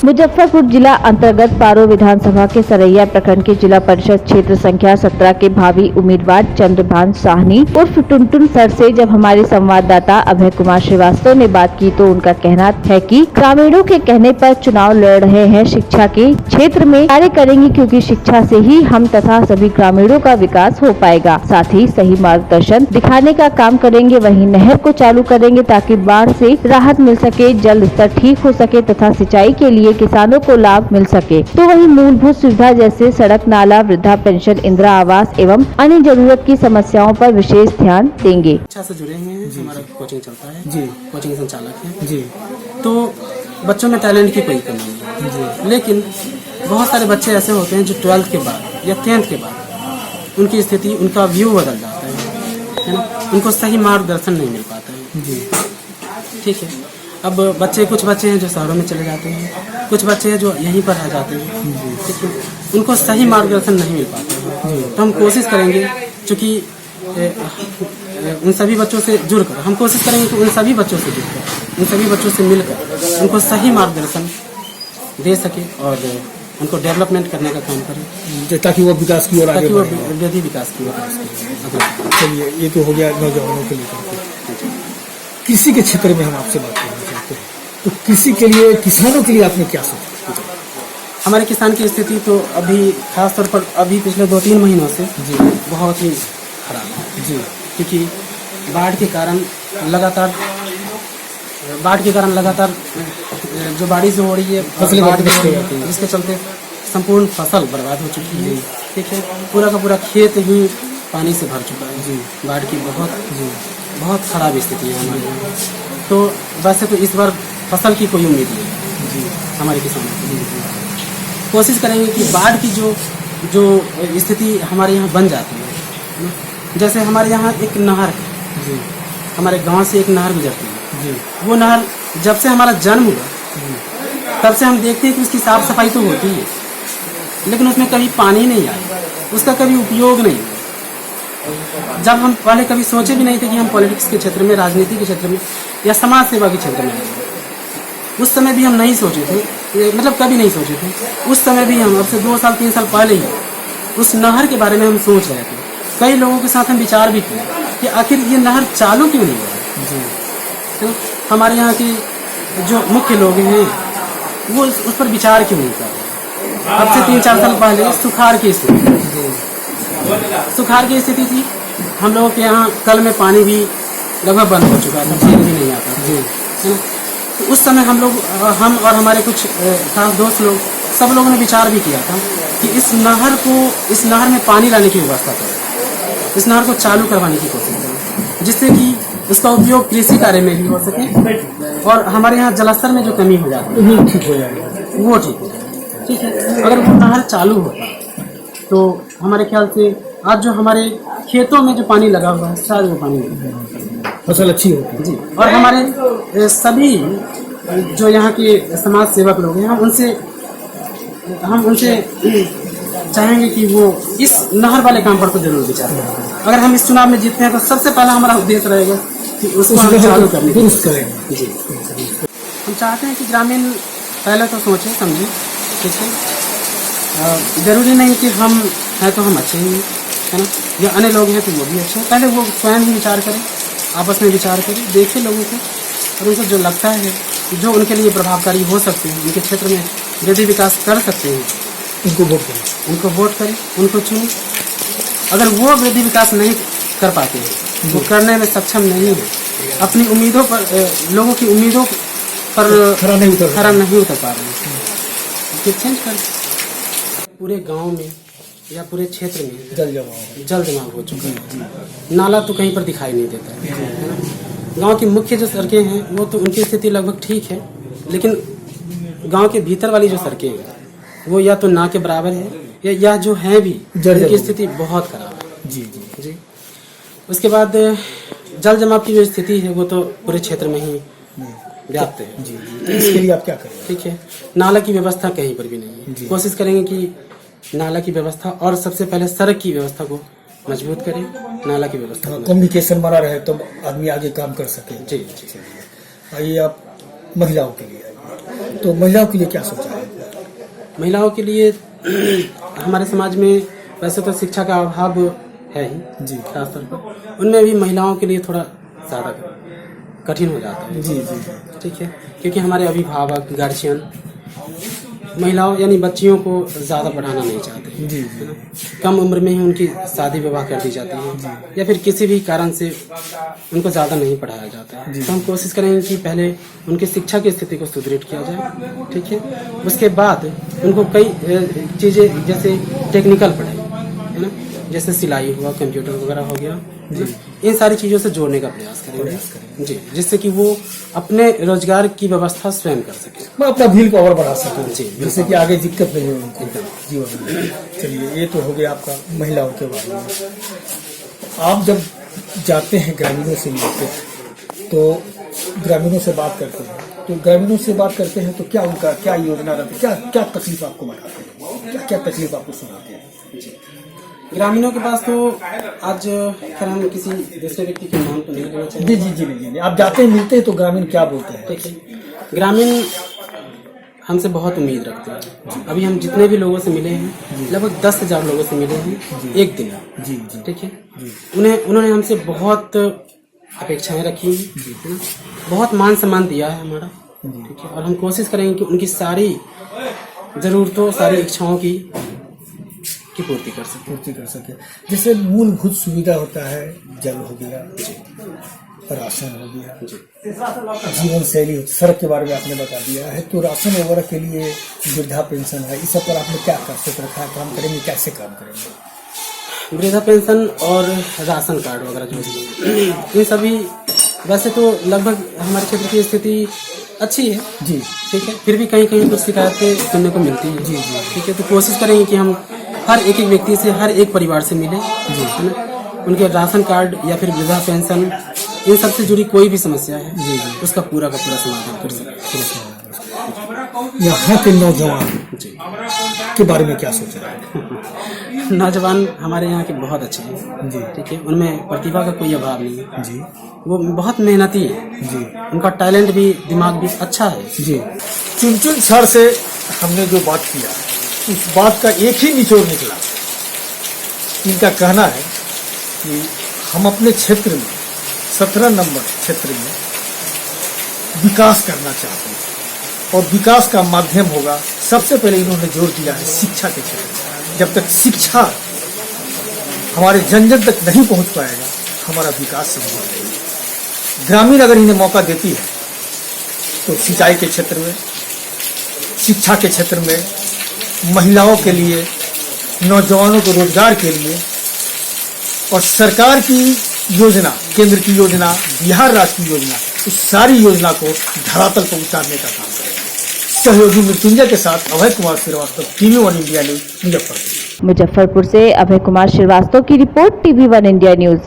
मुजफ्फरपुर जिला अंतर्गत पारो विधानसभा के सरैया प्रखंड के जिला परिषद क्षेत्र संख्या 17 के भावी उम्मीदवार चंद्रभान साहनी उर्फ टुनटुन सर से जब हमारे संवाददाता अभय कुमार श्रीवास्तव ने बात की तो उनका कहना है कि ग्रामीणों के कहने पर चुनाव लड़ रहे हैं। शिक्षा के क्षेत्र में कार्य करेंगे क्योंकि शिक्षा से ही हम तथा सभी ग्रामीणों का विकास हो पाएगा। साथ ही सही मार्गदर्शन दिखाने का काम करेंगे। वहीं नहर को चालू करेंगे ताकि बाढ़ से राहत मिल सके, जल स्तर ठीक हो सके तथा सिंचाई के लिए किसानों को लाभ मिल सके। तो वहीं मूलभूत सुविधा जैसे सड़क, नाला, वृद्धा पेंशन, इंदिरा आवास एवं अन्य जरूरत की समस्याओं पर विशेष ध्यान देंगे। अच्छा से जुड़े हैं, हमारा कोचिंग चलता है जी, कोचिंग संचालक है जी, तो बच्चों में टैलेंट की कोई कमी नहीं है, लेकिन बहुत सारे बच्चे ऐसे होते हैं जो 12th के बाद या 10th के बाद उनकी स्थिति, उनका व्यू बदल जाता है ना, उनको सही मार्गदर्शन नहीं मिल पाता है। जी, ठीक है, अब कुछ बच्चे हैं जो शहरों में चले जाते हैं, कुछ बच्चे हैं जो यहीं पर रह जाते हैं, ठीक है, उनको सही मार्गदर्शन नहीं मिल पाता है। तो हम कोशिश करेंगे, चूँकि उन सभी बच्चों से जुड़कर हम कोशिश करेंगे कि उन सभी बच्चों से जुड़कर, उन सभी बच्चों से मिलकर उनको सही मार्गदर्शन दे सके और उनको डेवलपमेंट करने का काम करें ताकि वो विकास की ओर आगे ताकि वो बढ़े। वृद्धि विकास की ओर। चलिए, ये तो हो गया नौजवानों के लेकर। कृषि के क्षेत्र में हम आपसे बात करना चाहते हैं, तो कृषि के लिए, किसानों के लिए आपने क्या सोचा? हमारे किसान की स्थिति तो अभी खास तौर पर अभी पिछले 2-3 महीनों से जी, बहुत ही खराब है जी, क्योंकि बाढ़ के कारण लगातार जो बारिश हो रही है, फसलें बाढ़ नष्ट हो जाती हैं। जिसके चलते संपूर्ण फसल बर्बाद हो चुकी है। ठीक है, पूरा का पूरा खेत ही पानी से भर चुका है। जी, बाढ़ की बहुत खराब स्थिति है हमारे यहाँ। तो वैसे तो इस बार फसल की कोई उम्मीद नहीं है जी, हमारे किसानों की। कोशिश करेंगे कि बाढ़ की जो स्थिति हमारे यहाँ बन जाती है, जैसे हमारे यहाँ एक नहर है, जी, हमारे गांव से एक नहर गुजरती है। जी, वो नहर जब से हमारा जन्म हुआ तब से हम देखते हैं कि उसकी साफ सफाई तो होती है, लेकिन उसमें कभी पानी नहीं आया, उसका कभी उपयोग नहीं हुआ। जब हम पहले कभी सोचे भी नहीं थे कि हम पॉलिटिक्स के क्षेत्र में, राजनीति के क्षेत्र में या समाज सेवा के क्षेत्र में आएंगे। उस समय भी हम नहीं सोचे थे, मतलब कभी नहीं सोचे थे। उस समय भी हम, अब से 2 साल 3 साल पहले ही उस नहर के बारे में हम सोच रहे थे। कई लोगों के साथ हम विचार भी किए कि आखिर ये नहर चालू क्यों नहीं हुआ। जी, तो हमारे यहाँ के जो मुख्य लोग हैं वो उस पर विचार क्यों नहीं कर रहे। अब से 3-4 साल पहले सुखाड़ की स्थिति थी। हम लोगों के यहाँ कल में पानी भी लगभग बंद हो चुका था, झील भी नहीं आता था, है ना। तो उस समय हम और हमारे कुछ खास दोस्त लोग, सब लोगों ने विचार भी किया था कि इस नहर में पानी लाने की व्यवस्था करें, इस नहर को चालू करवाने की कोशिश करें, जिससे कि उसका उपयोग कृषि कार्य में भी हो सके और हमारे यहाँ जलस्तर में जो कमी हो जाती है वो ठीक हो जाएगा। वो ठीक हो जाएगा। ठीक है, अगर वो नहर चालू होता तो हमारे ख्याल से आज जो हमारे खेतों में जो पानी लगा हुआ है शायद वो पानी फसल अच्छी होती जी। और हमारे सभी जो यहाँ के समाज सेवक लोग हैं, हम उनसे चाहेंगे कि वो इस नहर वाले काम पर तो जरूर विचार करें। अगर हम इस चुनाव में जीतते हैं तो सबसे पहला हमारा उद्देश्य रहेगा कि उसको हम चालू करने दुरुस्त करेंगे। जी। हम चाहते हैं कि ग्रामीण पहले तो सोचें समझें, ठीक है। जरूरी नहीं कि हम हैं तो हम अच्छे ही है ना, या अन्य लोग हैं तो वो भी अच्छे हैं। पहले वो स्वयं ही विचार करें, आपस में विचार करें, देखें लोगों को, और उनको जो लगता है जो उनके लिए प्रभावकारी हो सकते हैं, उनके क्षेत्र में वृद्धि विकास कर सकते हैं, उनको वोट करें, उनको चुनें। अगर वो वृद्धि विकास नहीं कर पाते हैं, वो करने में सक्षम नहीं है, अपनी उम्मीदों पर, लोगों की उम्मीदों पर खरा नहीं उतर पा रहे हैं, फिर चेंज कर। पूरे गांव में या पूरे क्षेत्र में जल जमाव हो चुका है। नाला तो कहीं पर दिखाई नहीं देता है ना। गांव की मुख्य जो सड़कें हैं वो तो उनकी स्थिति लगभग ठीक है, लेकिन गांव के भीतर वाली जो सड़कें हैं वो या तो ना के बराबर है या जो है भी उनकी स्थिति बहुत खराब है। जी, जी, जी। उसके बाद जल जमाव की जो स्थिति है वो तो पूरे क्षेत्र में ही व्याप्त है। जी, तो इसके लिए आप क्या करें? ठीक है, नाला की व्यवस्था कहीं पर भी नहीं है। कोशिश करेंगे कि नाला की व्यवस्था और सबसे पहले सड़क की व्यवस्था को मजबूत करें, नाला की व्यवस्था। कम्युनिकेशन बना रहे तो आदमी आगे काम कर सके। जी जी। आइए आप महिलाओं के लिए, तो महिलाओं के लिए क्या सोचा है? महिलाओं के लिए हमारे समाज में वैसे तो शिक्षा का अभाव है ही जी खासतौर पर, उनमें भी महिलाओं के लिए थोड़ा ज़्यादा कठिन हो जाता है। जी जी ठीक है, क्योंकि हमारे अभिभावक गार्जियन महिलाओं यानी बच्चियों को ज़्यादा पढ़ाना नहीं चाहते, जी है ना। कम उम्र में ही उनकी शादी विवाह कर दी जाती है या फिर किसी भी कारण से उनको ज़्यादा नहीं पढ़ाया जाता है। तो हम कोशिश करेंगे कि पहले उनकी शिक्षा की स्थिति को सुदृढ़ किया जाए, ठीक है। उसके बाद उनको कई चीज़ें जैसे टेक्निकल पढ़ाई, है ना, जैसे सिलाई हुआ, कंप्यूटर वगैरह हो गया, इन सारी चीज़ों से जोड़ने का प्रयास करेंगे जी, जिससे कि वो अपने रोजगार की व्यवस्था स्वयं कर सके, मैं अपना व्हील पावर बढ़ा सकूं जी, जिससे कि आगे दिक्कत नहीं हो उनको जीवन में। चलिए, ये तो हो गया आपका महिलाओं के बारे में। आप जब जाते हैं ग्रामीणों से मिलते हैं तो ग्रामीणों से बात करते हैं, तो ग्रामीणों से बात करते हैं तो क्या उनका क्या योजना रहती है, क्या क्या तकलीफ आपको बताते हैं, क्या क्या तकलीफ आपको सुनाते हैं? जी। ग्रामीणों के पास तो आज खैर हम किसी दूसरे व्यक्ति के नाम तो नहीं लेना चाहेंगे। जी जी जी नहीं, आप जाते हैं मिलते हैं तो ग्रामीण क्या बोलते हैं? ठीक है, ग्रामीण हमसे बहुत उम्मीद रखते हैं। अभी हम जितने भी लोगों से मिले हैं, लगभग 10,000 लोगों से मिले हैं एक दिन में। जी जी ठीक है, उन्होंने हमसे बहुत अपेक्षाएं रखी, है ना, बहुत मान सम्मान दिया है हमारा, ठीक है। और हम कोशिश करेंगे कि उनकी सारी जरूरतों, सारी इच्छाओं की पूर्ति कर सके। जैसे मूलभूत सुविधा होता है, जल हो गया, राशन हो गया, जीवन शैली, सड़क के बारे में आपने बता दिया है, तो राशन वगैरह के लिए वृद्धा पेंशन है, इस सब पर आपने क्या कर सोच रखा है, काम करेंगे, कैसे काम करेंगे? वृद्धा पेंशन और राशन कार्ड वगैरह जो भी, ये सभी वैसे तो लगभग हमारे क्षेत्र की स्थिति अच्छी है जी, ठीक है, फिर भी कहीं कहीं कुछ शिकायतें सुनने को मिलती है जी जी, ठीक है। तो कोशिश करेंगे कि हम हर एक व्यक्ति से, हर एक परिवार से मिले जी, है ना। उनके राशन कार्ड या फिर वृद्धा पेंशन, इन सब से जुड़ी कोई भी समस्या है जी जी, उसका पूरा का पूरा समाधान कर सकें। यहाँ के नौजवान जी के बारे में क्या सोच रहे हैं? नौजवान हमारे यहाँ के बहुत अच्छे हैं जी, ठीक है, उनमें प्रतिभा का कोई अभाव नहीं है जी, वो बहुत मेहनती है जी, उनका टैलेंट भी, दिमाग भी अच्छा है जी। चुनचुन सर से हमने जो बात किया, उस बात का एक ही निचोड़ निकला। इनका कहना है कि हम अपने क्षेत्र में 17 नंबर क्षेत्र में विकास करना चाहते हैं और विकास का माध्यम होगा, सबसे पहले इन्होंने जोर दिया है शिक्षा के क्षेत्र में। जब तक शिक्षा हमारे जन जन तक नहीं पहुंच पाएगा, हमारा विकास संभव नहीं। ग्रामीण अगर इन्हें मौका देती है तो सिंचाई के क्षेत्र में, शिक्षा के क्षेत्र में, महिलाओं के लिए, नौजवानों को रोजगार के लिए, और सरकार की योजना, केंद्र की योजना, बिहार राज्य की योजना, उस सारी योजना को धरातल पर उतारने का काम करेंगे। सहयोगी मृत्युंजय के साथ Abhay Kumar Srivastava, TV1 India news, Muzaffarpur. Muzaffarpur से अभय कुमार श्रीवास्तव की रिपोर्ट, TV1 इंडिया न्यूज।